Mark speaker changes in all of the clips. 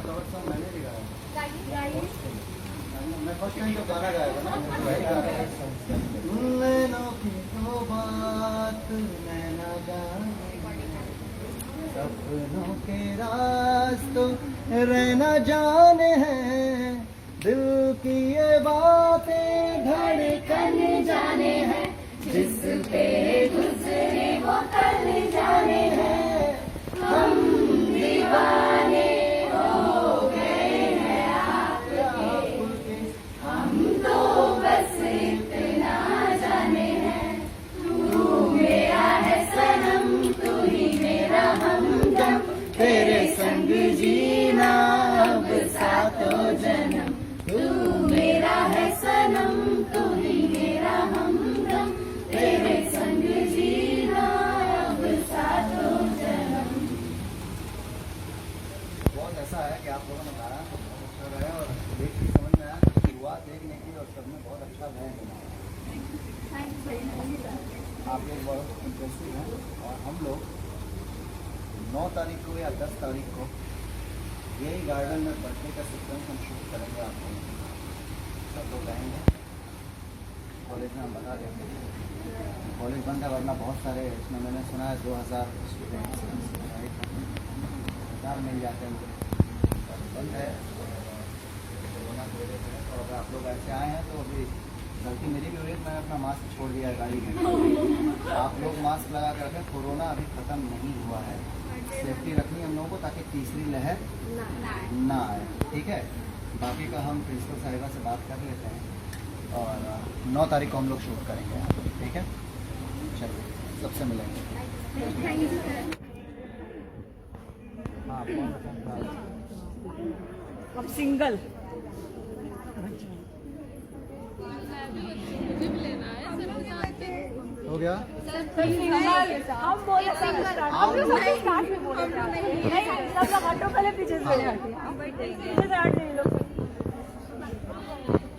Speaker 1: Flower song मैंने भी गाया। मैं फर्स्ट टाइम तो गाना गाया था ना, वही गा रहा था। नैनों की तो बात नैना जाने, सपनों के रास्तों रहना जाने हैं, दिल की ये बातें धड़कन जाने हैं, जिस पे गुजरे वो कल जाने हैं, हम दीवाने हो गए हैं आपके, हम तो बस इतना जाने हैं, तू मेरा है सनम, तू ही मेरा हमदम, तेरे संग जीना अब सातों जन्म, तू मेरा है सनम, तू ही मेरा हमदम, तेरे संग जीना अब सातों जन्म। बहुत ऐसा है कि आप लोगों ने गाया तो बहुत अच्छा रहा और देख के समझ में आया, शुरुआत देखने की और सब में बहुत अच्छा गाया। आप लोग बहुत इंटरेस्टिंग हैं और हम लोग 9 तारीख को या 10 तारीख को यही गार्डन में बर्थडे का सीक्वेंस हम शूट करेंगे। आपको सब लोग आएंगे, कॉलेज में हम बता देंगे। कॉलेज बंद है वरना बहुत सारे, इसमें मैंने सुना है 2000 स्टूडेंट्स मिल जाते हैं, बंद है कोरोना की वजह से। तो अगर आप लोग ऐसे आए हैं तो अभी गलती मेरी भी हुई है, मैंने अपना मास्क छोड़ दिया है गाड़ी में। आप लोग मास्क लगा कर रखें, कोरोना अभी ख़त्म नहीं हुआ है, सेफ्टी रखनी हम लोगों को ताकि तीसरी लहर ना आए, ठीक है। बाकी का हम प्रिंसिपल साहिबा से बात कर लेते हैं और 9 तारीख को हम लोग शूट करेंगे, ठीक है। चलिए सबसे मिलेंगे। हाँ
Speaker 2: अब सिंगल
Speaker 1: हो गया।
Speaker 2: हम बोले हम लोग स्टार्ट में बोले नहीं, सब लोग ऑटो पहले पीछे से बैठे पीछे से हट नहीं लोग।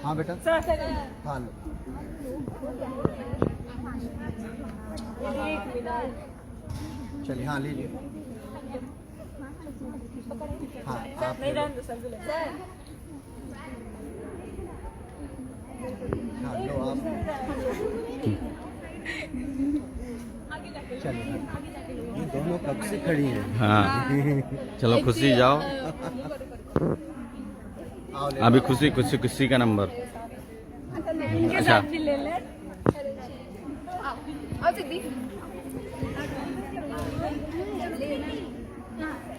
Speaker 1: हाँ बेटा, हाँ लो। चलिए हाँ लीजिए। हाँ आप
Speaker 2: नहीं रहने दो सर।
Speaker 1: हाँ लो आप। चलिए ये दोनों कब से खड़ी हैं।
Speaker 3: हाँ चलो खुशी जाओ, अभी खुशी खुशी खुशी का नंबर। अच्छा
Speaker 2: ले ले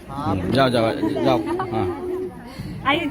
Speaker 1: हाँ
Speaker 3: जाओ जाओ जाओ। हाँ
Speaker 2: आइए